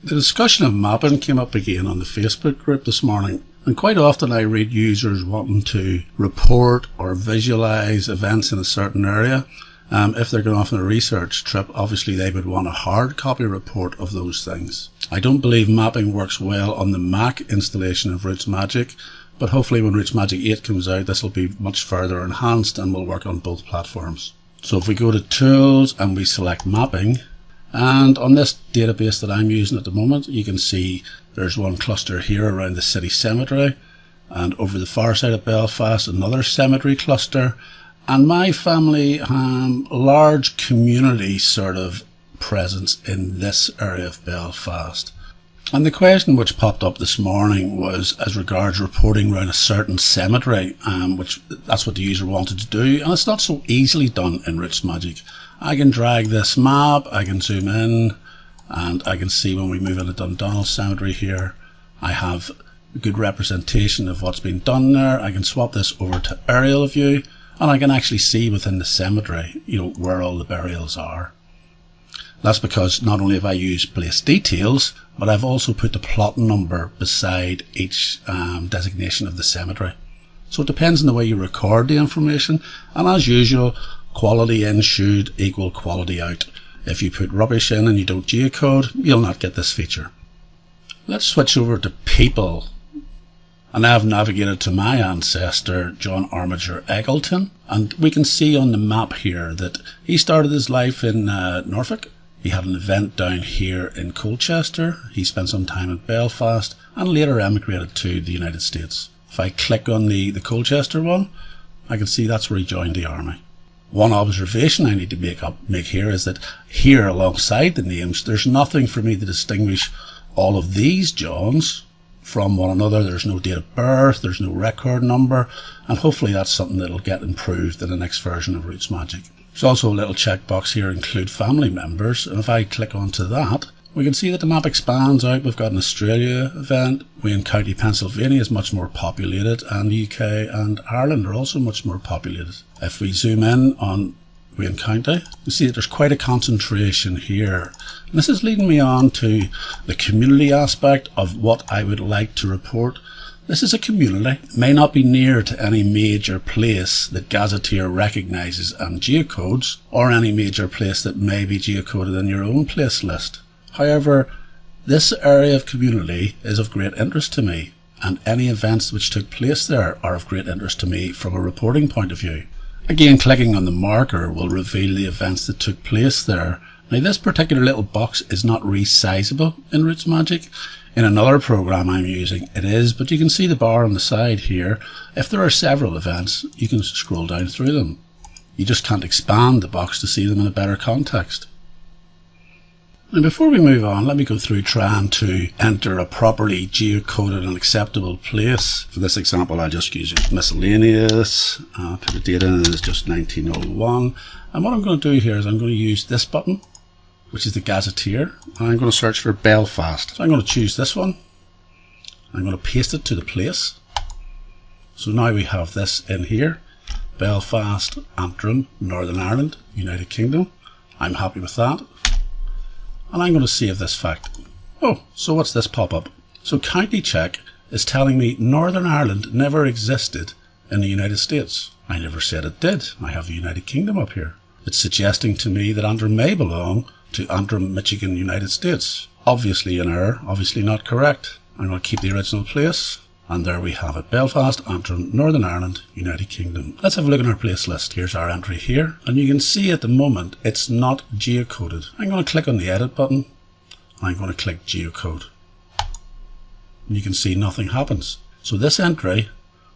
The discussion of mapping came up again on the Facebook group this morning, and quite often I read users wanting to report or visualize events in a certain area. If they're going off on a research trip, obviously they would want a hard copy report of those things. I don't believe mapping works well on the Mac installation of Rootsmagic, but hopefully when Rootsmagic 8 comes out, this will be much further enhanced and will work on both platforms. So if we go to Tools and we select Mapping, and on this database that I'm using at the moment, you can see there's one cluster here around the city cemetery, and over the far side of Belfast another cemetery cluster, and my family large community sort of presence in this area of Belfast. And the question which popped up this morning was as regards reporting around a certain cemetery, which that's what the user wanted to do, and it's not so easily done in Rootsmagic. I can drag this map, I can zoom in, and I can see when we move into Dundonald Cemetery here, I have a good representation of what's been done there. I can swap this over to aerial view, and I can actually see within the cemetery, where all the burials are. That's because not only have I used place details, but I've also put the plot number beside each designation of the cemetery. So it depends on the way you record the information, and as usual, quality in should equal quality out. If you put rubbish in and you don't geocode, you'll not get this feature. Let's switch over to people. And I've navigated to my ancestor, John Armiger Eggleton, and we can see on the map here that he started his life in Norfolk. He had an event down here in Colchester. He spent some time in Belfast and later emigrated to the United States. If I click on the Colchester one, I can see that's where he joined the army. One observation I need to make here is that here alongside the names, there's nothing for me to distinguish all of these Johns from one another. There's no date of birth, there's no record number, and hopefully that's something that'll get improved in the next version of Rootsmagic. There's also a little checkbox here, include family members, and if I click onto that, we can see that the map expands out. We've got an Australia event. Wayne County, Pennsylvania is much more populated, and the UK and Ireland are also much more populated. If we zoom in on Wayne County, you see that there's quite a concentration here. And this is leading me on to the community aspect of what I would like to report. This is a community. It may not be near to any major place that Gazetteer recognises and geocodes, or any major place that may be geocoded in your own place list. However, this area of community is of great interest to me, and any events which took place there are of great interest to me from a reporting point of view. Again, clicking on the marker will reveal the events that took place there. Now, this particular little box is not resizable in Rootsmagic. In another program I'm using, it is, but you can see the bar on the side here. If there are several events, you can scroll down through them. You just can't expand the box to see them in a better context. Now, before we move on, let me go through trying to enter a properly geocoded and acceptable place. For this example, I'll just use miscellaneous, put the date in as just 1901. And what I'm going to do here is I'm going to use this button, which is the Gazetteer, and I'm going to search for Belfast. So I'm going to choose this one. I'm going to paste it to the place. So now we have this in here, Belfast, Antrim, Northern Ireland, United Kingdom. I'm happy with that. And I'm going to save this fact. Oh, so what's this pop-up? So County Check is telling me Northern Ireland never existed in the United States. I never said it did. I have the United Kingdom up here. It's suggesting to me that Antrim may belong to Antrim, Michigan, United States. Obviously an error, obviously not correct. I'm going to keep the original place, and there we have it. Belfast, Antrim, Northern Ireland, United Kingdom. Let's have a look at our place list. Here's our entry here, and you can see at the moment it's not geocoded. I'm going to click on the edit button, and I'm going to click geocode. And you can see nothing happens. So this entry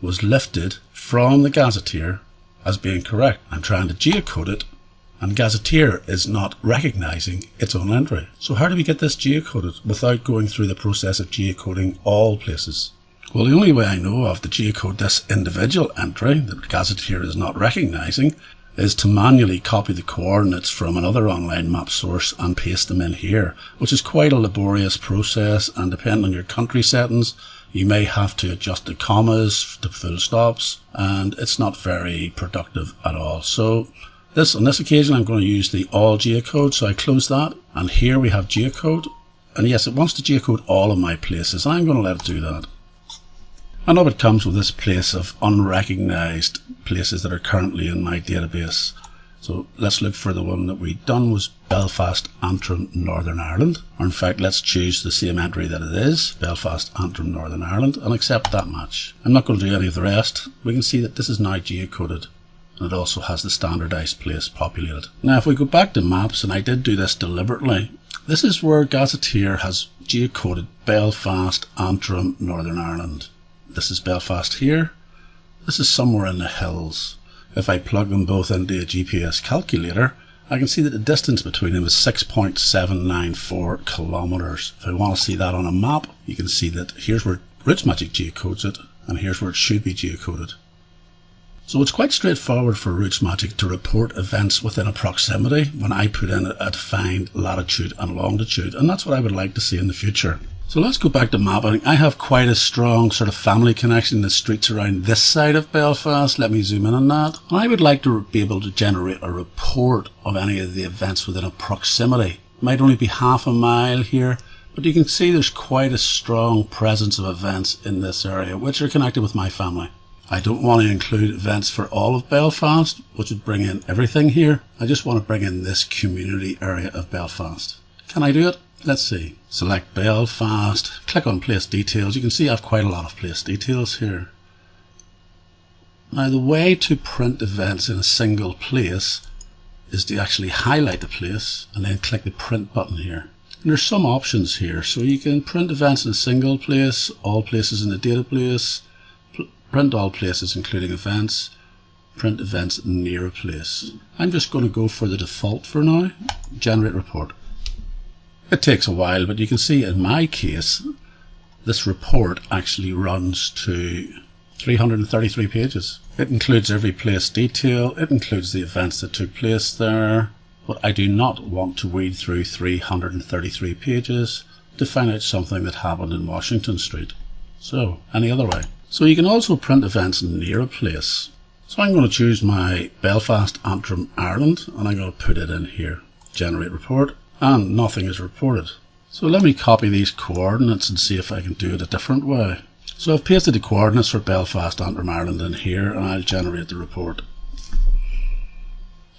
was lifted from the Gazetteer as being correct. I'm trying to geocode it, and Gazetteer is not recognizing its own entry. So how do we get this geocoded without going through the process of geocoding all places? Well, the only way I know of to geocode this individual entry that Gazetteer is not recognizing is to manually copy the coordinates from another online map source and paste them in here, which is quite a laborious process, and depending on your country settings, you may have to adjust the commas to full stops, and it's not very productive at all. So on this occasion I'm going to use the all geocode, so I close that, and here we have geocode. And yes, it wants to geocode all of my places. I'm going to let it do that. And up it comes with this place of unrecognized places that are currently in my database. So let's look for the one that we done was Belfast, Antrim, Northern Ireland. Or in fact, let's choose the same entry that it is, Belfast, Antrim, Northern Ireland, and accept that match. I'm not going to do any of the rest. We can see that this is now geocoded, and it also has the standardized place populated. Now if we go back to maps, and I did do this deliberately, this is where Gazetteer has geocoded Belfast, Antrim, Northern Ireland. This is Belfast here. This is somewhere in the hills. If I plug them both into a GPS calculator, I can see that the distance between them is 6.794 kilometers. If I want to see that on a map, you can see that here's where Rootsmagic geocodes it, and here's where it should be geocoded. So it's quite straightforward for Rootsmagic to report events within a proximity when I put in a defined latitude and longitude, and that's what I would like to see in the future. So let's go back to mapping. I have quite a strong sort of family connection in the streets around this side of Belfast. Let me zoom in on that. And I would like to be able to generate a report of any of the events within a proximity. It might only be half a mile here, but you can see there's quite a strong presence of events in this area which are connected with my family. I don't want to include events for all of Belfast, which would bring in everything here. I just want to bring in this community area of Belfast. Can I do it? Let's see. Select Belfast, click on place details. You can see I have quite a lot of place details here. Now the way to print events in a single place is to actually highlight the place and then click the print button here. And there's some options here. So you can print events in a single place, all places in the database, print all places including events, print events near a place. I'm just going to go for the default for now, generate report. It takes a while, but you can see in my case, this report actually runs to 333 pages. It includes every place detail, it includes the events that took place there, but I do not want to weed through 333 pages to find out something that happened in Washington Street. So, any other way. So you can also print events near a place. So I'm going to choose my Belfast, Antrim, Ireland, and I'm going to put it in here. Generate report. And nothing is reported. So let me copy these coordinates and see if I can do it a different way. So I've pasted the coordinates for Belfast, Antrim, Ireland in here, and I'll generate the report.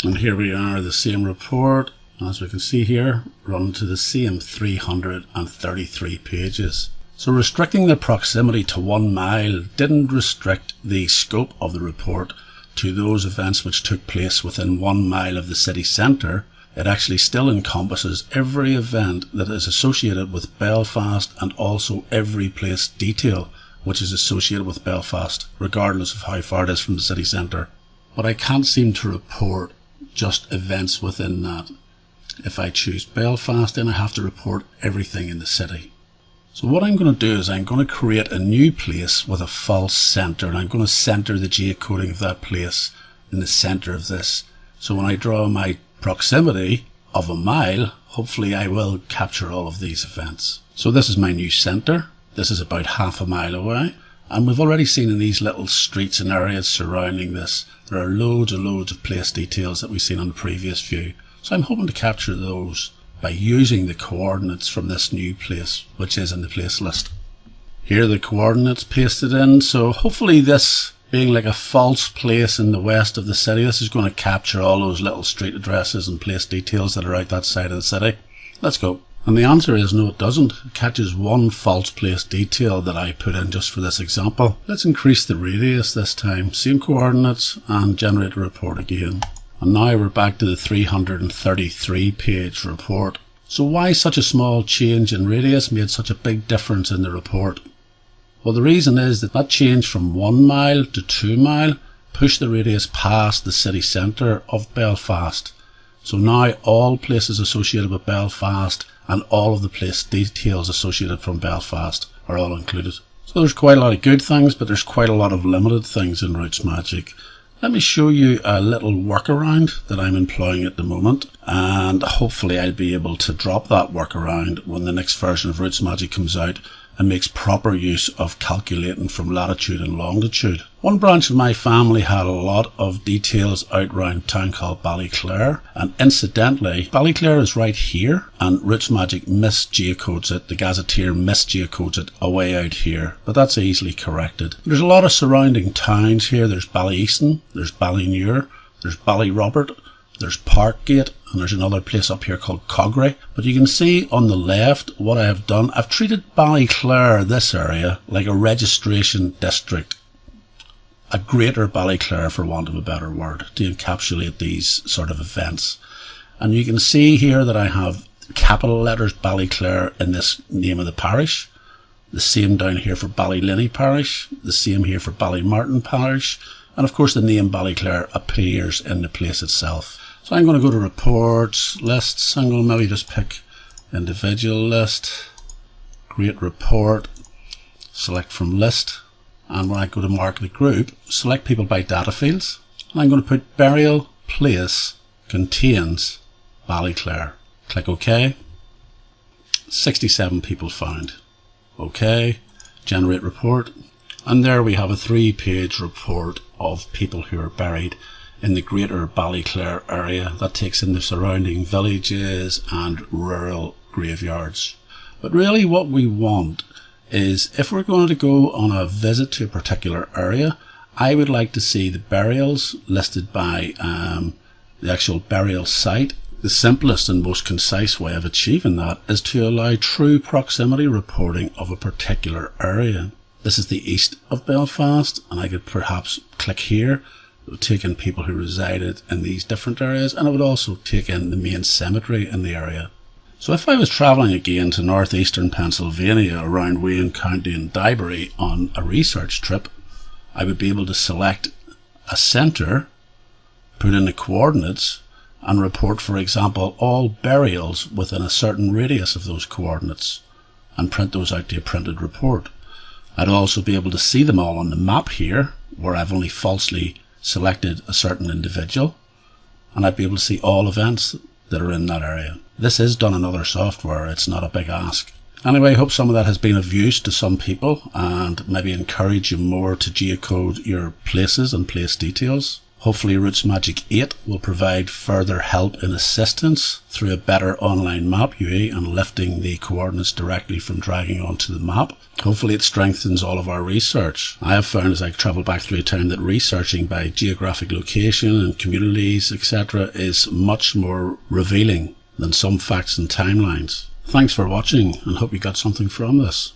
And here we are, the same report, as we can see here, running to the same 333 pages. So restricting the proximity to 1 mile didn't restrict the scope of the report to those events which took place within 1 mile of the city centre. It actually still encompasses every event that is associated with Belfast and also every place detail which is associated with Belfast, regardless of how far it is from the city centre. But I can't seem to report just events within that. If I choose Belfast, then I have to report everything in the city. So what I'm going to do is I'm going to create a new place with a false centre, and I'm going to centre the geocoding of that place in the centre of this. So when I draw my proximity of 1 mile, hopefully I will capture all of these events. So this is my new centre. This is about half a mile away, and we've already seen in these little streets and areas surrounding this, there are loads and loads of place details that we've seen on the previous view. So I'm hoping to capture those by using the coordinates from this new place, which is in the place list. Here are the coordinates pasted in, so hopefully this being like a false place in the west of the city, this is going to capture all those little street addresses and place details that are out that side of the city. Let's go. And the answer is no, it doesn't. It catches one false place detail that I put in just for this example. Let's increase the radius this time. Same coordinates and generate a report again. And now we're back to the 333 page report. So why such a small change in radius made such a big difference in the report? Well, the reason is that that change from 1 mile to 2 mile pushed the radius past the city centre of Belfast. So now all places associated with Belfast and all of the place details associated from Belfast are all included. So there's quite a lot of good things, but there's quite a lot of limited things in Rootsmagic. Let me show you a little workaround that I'm employing at the moment, and hopefully I'll be able to drop that workaround when the next version of Rootsmagic comes out and makes proper use of calculating from latitude and longitude. One branch of my family had a lot of details out around a town called Ballyclare, and incidentally, Ballyclare is right here, and Rootsmagic misgeocodes it, the gazetteer misgeocodes it away out here, but that's easily corrected. There's a lot of surrounding towns here. There's Ballyeaston, there's Ballynewer, there's Ballyrobert, there's Parkgate, and there's another place up here called Cogray. But you can see on the left what I have done. I've treated Ballyclare, this area, like a registration district. A greater Ballyclare, for want of a better word, to encapsulate these sort of events. And you can see here that I have capital letters Ballyclare in this name of the parish. The same down here for Ballylinny parish. The same here for Ballymartin parish. And of course the name Ballyclare appears in the place itself. So I'm going to go to reports, lists. I'm going to maybe just pick individual list, create report, select from list, and when I go to mark the group, select people by data fields, and I'm going to put burial place contains Ballyclare. Click OK. 67 people found. OK, generate report, and there we have a 3-page report of people who are buried in the greater Ballyclare area. That takes in the surrounding villages and rural graveyards. But really what we want is, if we're going to go on a visit to a particular area, I would like to see the burials listed by the actual burial site. The simplest and most concise way of achieving that is to allow true proximity reporting of a particular area. This is the east of Belfast, and I could perhaps click here. It would take in people who resided in these different areas, and it would also take in the main cemetery in the area. So if I was travelling again to northeastern Pennsylvania around Wayne County and Dybury on a research trip, I would be able to select a centre, put in the coordinates, and report, for example, all burials within a certain radius of those coordinates, and print those out to a printed report. I'd also be able to see them all on the map here, where I've only falsely selected a certain individual, and I'd be able to see all events that are in that area. This is done in other software, it's not a big ask. Anyway, I hope some of that has been of use to some people and maybe encourage you more to geocode your places and place details. Hopefully Rootsmagic 8 will provide further help and assistance through a better online map UI and lifting the coordinates directly from dragging onto the map. Hopefully it strengthens all of our research. I have found as I travel back through time that researching by geographic location and communities, etc. is much more revealing than some facts and timelines. Thanks for watching, and hope you got something from this.